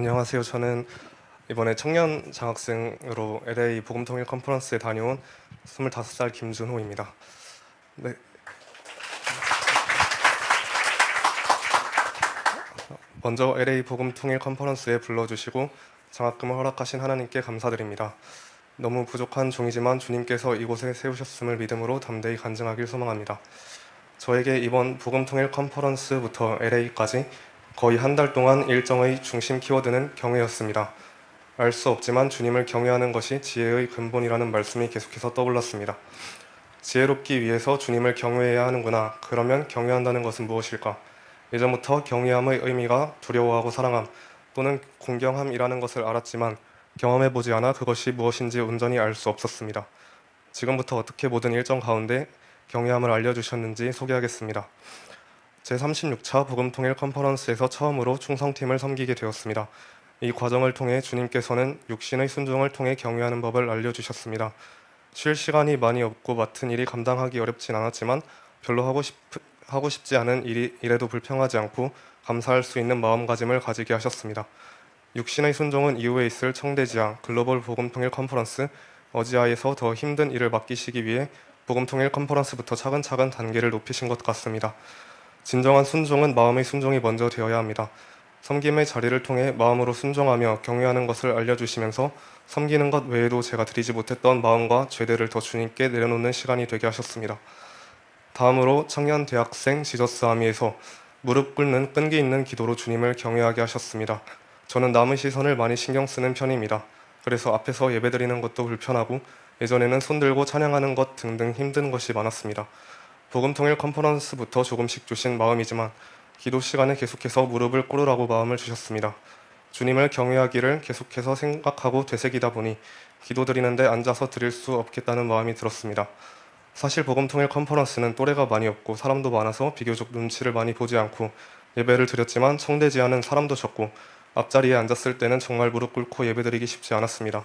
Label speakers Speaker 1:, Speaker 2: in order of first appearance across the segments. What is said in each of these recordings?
Speaker 1: 안녕하세요. 저는 이번에 청년 장학생으로 LA 복음통일 컨퍼런스에 다녀온 25살 김준호입니다. 네, 먼저 LA 복음통일 컨퍼런스에 불러주시고 장학금을 허락하신 하나님께 감사드립니다. 너무 부족한 종이지만 주님께서 이곳에 세우셨음을 믿음으로 담대히 간증하길 소망합니다. 저에게 이번 복음통일 컨퍼런스부터 LA까지 거의 한 달 동안 일정의 중심 키워드는 경외였습니다. 알 수 없지만 주님을 경외하는 것이 지혜의 근본이라는 말씀이 계속해서 떠올랐습니다. 지혜롭기 위해서 주님을 경외해야 하는구나. 그러면 경외한다는 것은 무엇일까? 예전부터 경외함의 의미가 두려워하고 사랑함 또는 공경함이라는 것을 알았지만 경험해보지 않아 그것이 무엇인지 온전히 알 수 없었습니다. 지금부터 어떻게 모든 일정 가운데 경외함을 알려주셨는지 소개하겠습니다. 제36차 복음통일 컨퍼런스에서 처음으로 충성팀을 섬기게 되었습니다. 이 과정을 통해 주님께서는 육신의 순종을 통해 경외하는 법을 알려주셨습니다. 쉴 시간이 많이 없고 맡은 일이 감당하기 어렵진 않았지만 별로 하고 싶지 않은 일에도 불평하지 않고 감사할 수 있는 마음가짐을 가지게 하셨습니다. 육신의 순종은 이후에 있을 청대지하 글로벌 복음통일 컨퍼런스 어지아에서 더 힘든 일을 맡기시기 위해 복음통일 컨퍼런스부터 차근차근 단계를 높이신 것 같습니다. 진정한 순종은 마음의 순종이 먼저 되어야 합니다. 섬김의 자리를 통해 마음으로 순종하며 경외하는 것을 알려주시면서 섬기는 것 외에도 제가 드리지 못했던 마음과 죄들을 더 주님께 내려놓는 시간이 되게 하셨습니다. 다음으로 청년 대학생 지저스 아미에서 무릎 꿇는 끈기 있는 기도로 주님을 경외하게 하셨습니다. 저는 남의 시선을 많이 신경 쓰는 편입니다. 그래서 앞에서 예배드리는 것도 불편하고 예전에는 손들고 찬양하는 것 등등 힘든 것이 많았습니다. 복음통일 컨퍼런스부터 조금씩 주신 마음이지만 기도 시간에 계속해서 무릎을 꿇으라고 마음을 주셨습니다. 주님을 경외하기를 계속해서 생각하고 되새기다 보니 기도드리는데 앉아서 드릴 수 없겠다는 마음이 들었습니다. 사실 복음통일 컨퍼런스는 또래가 많이 없고 사람도 많아서 비교적 눈치를 많이 보지 않고 예배를 드렸지만 청대지하는 사람도 적고 앞자리에 앉았을 때는 정말 무릎 꿇고 예배드리기 쉽지 않았습니다.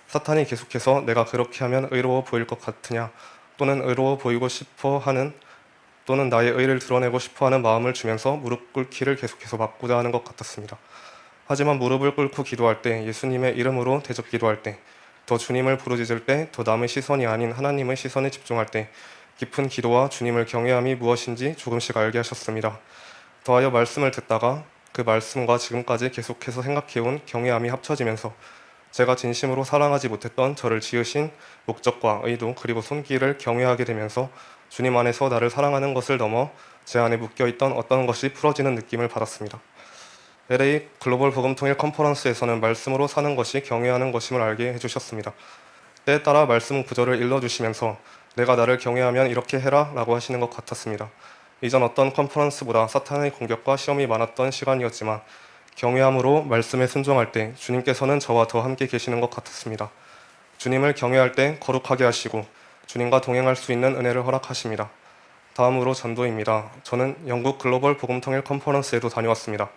Speaker 1: 사탄이 계속해서 내가 그렇게 하면 의로워 보일 것 같으냐 또는 의로워 보이고 싶어 하는 또는 나의 의를 드러내고 싶어하는 마음을 주면서 무릎 꿇기를 계속해서 막고자 하는 것 같았습니다. 하지만 무릎을 꿇고 기도할 때, 예수님의 이름으로 대접 기도할 때, 더 주님을 부르짖을 때, 더 남의 시선이 아닌 하나님의 시선에 집중할 때 깊은 기도와 주님을 경외함이 무엇인지 조금씩 알게 하셨습니다. 더하여 말씀을 듣다가 그 말씀과 지금까지 계속해서 생각해온 경외함이 합쳐지면서 제가 진심으로 사랑하지 못했던 저를 지으신 목적과 의도 그리고 손길을 경외하게 되면서 주님 안에서 나를 사랑하는 것을 넘어 제 안에 묶여있던 어떤 것이 풀어지는 느낌을 받았습니다. LA 글로벌 복음통일 컨퍼런스에서는 말씀으로 사는 것이 경외하는 것임을 알게 해주셨습니다. 때에 따라 말씀 구절을 일러주시면서 내가 나를 경외하면 이렇게 해라 라고 하시는 것 같았습니다. 이전 어떤 컨퍼런스보다 사탄의 공격과 시험이 많았던 시간이었지만 경외함으로 말씀에 순종할 때 주님께서는 저와 더 함께 계시는 것 같았습니다. 주님을 경외할 때 거룩하게 하시고 주님과 동행할 수 있는 은혜를 허락하십니다. 다음으로 전도입니다. 저는 영국 글로벌 복음통일 컨퍼런스에도 다녀왔습니다.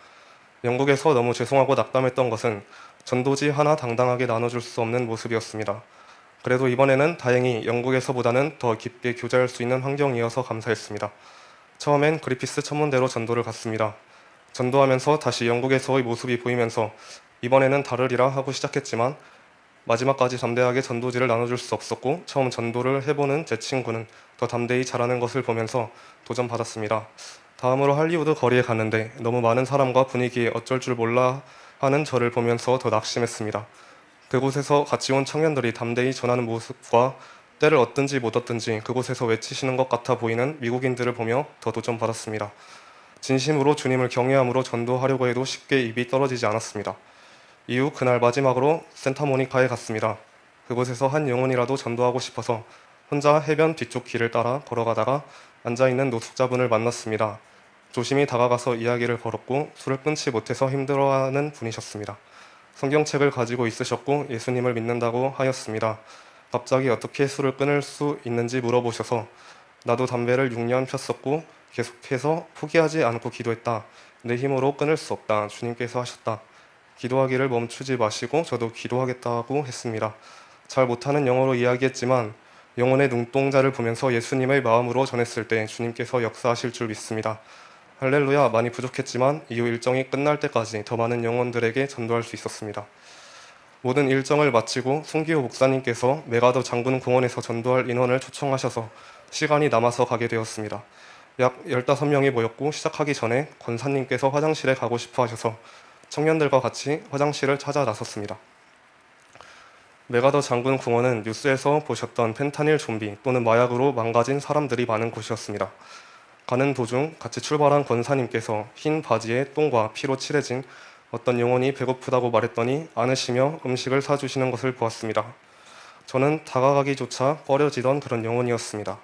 Speaker 1: 영국에서 너무 죄송하고 낙담했던 것은 전도지 하나 당당하게 나눠줄 수 없는 모습이었습니다. 그래도 이번에는 다행히 영국에서보다는 더 깊게 교제할 수 있는 환경이어서 감사했습니다. 처음엔 그리피스 천문대로 전도를 갔습니다. 전도하면서 다시 영국에서의 모습이 보이면서 이번에는 다르리라 하고 시작했지만 마지막까지 담대하게 전도지를 나눠줄 수 없었고 처음 전도를 해보는 제 친구는 더 담대히 잘하는 것을 보면서 도전받았습니다. 다음으로 할리우드 거리에 갔는데 너무 많은 사람과 분위기에 어쩔 줄 몰라 하는 저를 보면서 더 낙심했습니다. 그곳에서 같이 온 청년들이 담대히 전하는 모습과 때를 얻든지 못 얻든지 그곳에서 외치시는 것 같아 보이는 미국인들을 보며 더 도전받았습니다. 진심으로 주님을 경외함으로 전도하려고 해도 쉽게 입이 떨어지지 않았습니다. 이후 그날 마지막으로 센타모니카에 갔습니다. 그곳에서 한 영혼이라도 전도하고 싶어서 혼자 해변 뒤쪽 길을 따라 걸어가다가 앉아있는 노숙자분을 만났습니다. 조심히 다가가서 이야기를 걸었고 술을 끊지 못해서 힘들어하는 분이셨습니다. 성경책을 가지고 있으셨고 예수님을 믿는다고 하였습니다. 갑자기 어떻게 술을 끊을 수 있는지 물어보셔서 나도 담배를 6년 폈었고 계속해서 포기하지 않고 기도했다. 내 힘으로 끊을 수 없다. 주님께서 하셨다. 기도하기를 멈추지 마시고 저도 기도하겠다고 했습니다. 잘 못하는 영어로 이야기했지만 영혼의 눈동자를 보면서 예수님의 마음으로 전했을 때 주님께서 역사하실 줄 믿습니다. 할렐루야 많이 부족했지만 이후 일정이 끝날 때까지 더 많은 영혼들에게 전도할 수 있었습니다. 모든 일정을 마치고 송기호 목사님께서 메가더 장군 공원에서 전도할 인원을 초청하셔서 시간이 남아서 가게 되었습니다. 약 15명이 모였고 시작하기 전에 권사님께서 화장실에 가고 싶어 하셔서 청년들과 같이 화장실을 찾아 나섰습니다. 메가더 장군 공원은 뉴스에서 보셨던 펜타닐 좀비 또는 마약으로 망가진 사람들이 많은 곳이었습니다. 가는 도중 같이 출발한 권사님께서 흰 바지에 똥과 피로 칠해진 어떤 영혼이 배고프다고 말했더니 안으시며 음식을 사주시는 것을 보았습니다. 저는 다가가기조차 꺼려지던 그런 영혼이었습니다.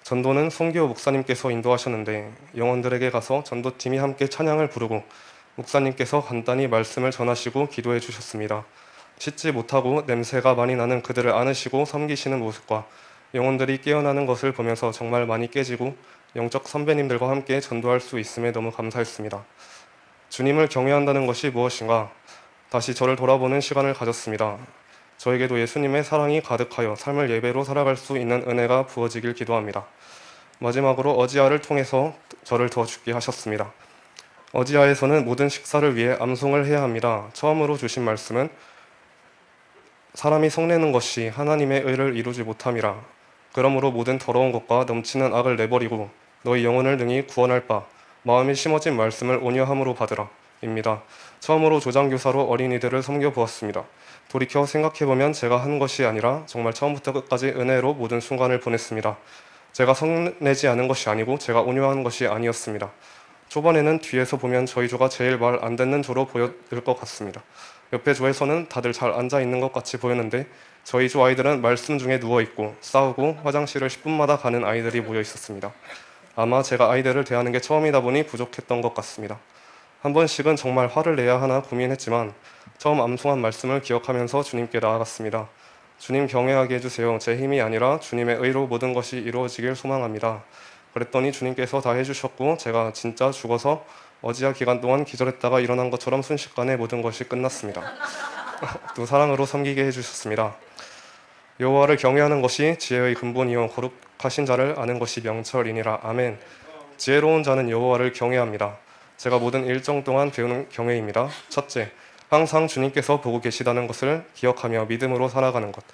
Speaker 1: 전도는 송기호 목사님께서 인도하셨는데 영혼들에게 가서 전도팀이 함께 찬양을 부르고 목사님께서 간단히 말씀을 전하시고 기도해 주셨습니다. 씻지 못하고 냄새가 많이 나는 그들을 안으시고 섬기시는 모습과 영혼들이 깨어나는 것을 보면서 정말 많이 깨지고 영적 선배님들과 함께 전도할 수 있음에 너무 감사했습니다. 주님을 경외한다는 것이 무엇인가? 다시 저를 돌아보는 시간을 가졌습니다. 저에게도 예수님의 사랑이 가득하여 삶을 예배로 살아갈 수 있는 은혜가 부어지길 기도합니다. 마지막으로 어지아를 통해서 저를 더 죽게 하셨습니다. 어지아에서는 모든 식사를 위해 암송을 해야 합니다. 처음으로 주신 말씀은 사람이 성내는 것이 하나님의 의를 이루지 못함이라. 그러므로 모든 더러운 것과 넘치는 악을 내버리고 너희 영혼을 능히 구원할 바 마음이 심어진 말씀을 온유함으로 받으라 입니다. 처음으로 조장교사로 어린이들을 섬겨보았습니다. 돌이켜 생각해보면 제가 한 것이 아니라 정말 처음부터 끝까지 은혜로 모든 순간을 보냈습니다. 제가 성내지 않은 것이 아니고 제가 온유한 것이 아니었습니다. 초반에는 뒤에서 보면 저희 조가 제일 말 안 듣는 조로 보일 것 같습니다. 옆에 조에서는 다들 잘 앉아 있는 것 같이 보였는데 저희 조 아이들은 말씀 중에 누워있고 싸우고 화장실을 10분마다 가는 아이들이 모여 있었습니다. 아마 제가 아이들을 대하는 게 처음이다 보니 부족했던 것 같습니다. 한 번씩은 정말 화를 내야 하나 고민했지만 처음 암송한 말씀을 기억하면서 주님께 나아갔습니다. 주님 경외하게 해주세요. 제 힘이 아니라 주님의 의로 모든 것이 이루어지길 소망합니다. 그랬더니 주님께서 다 해주셨고 제가 진짜 죽어서 어지아 기간 동안 기절했다가 일어난 것처럼 순식간에 모든 것이 끝났습니다. 또 사랑으로 섬기게 해주셨습니다. 여호와를 경외하는 것이 지혜의 근본이요 거룩하신 자를 아는 것이 명철이니라. 아멘. 지혜로운 자는 여호와를 경외합니다. 제가 모든 일정 동안 배우는 경외입니다. 첫째, 항상 주님께서 보고 계시다는 것을 기억하며 믿음으로 살아가는 것.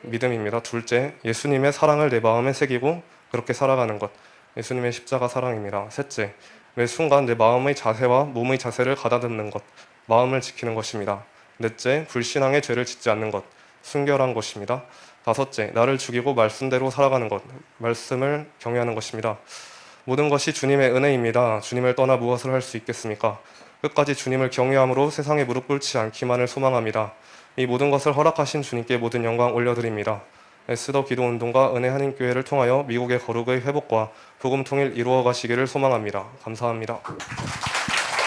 Speaker 1: 믿음입니다. 둘째, 예수님의 사랑을 내 마음에 새기고 그렇게 살아가는 것. 예수님의 십자가 사랑입니다. 셋째, 매 순간 내 마음의 자세와 몸의 자세를 가다듬는 것. 마음을 지키는 것입니다. 넷째, 불신앙의 죄를 짓지 않는 것. 순결한 것입니다. 다섯째, 나를 죽이고 말씀대로 살아가는 것. 말씀을 경외하는 것입니다. 모든 것이 주님의 은혜입니다. 주님을 떠나 무엇을 할 수 있겠습니까? 끝까지 주님을 경외함으로 세상에 무릎 꿇지 않기만을 소망합니다. 이 모든 것을 허락하신 주님께 모든 영광 올려드립니다. 에스더 기도운동과 은혜 한인교회를 통하여 미국의 거룩의 회복과 복음 통일 이루어 가시기를 소망합니다. 감사합니다.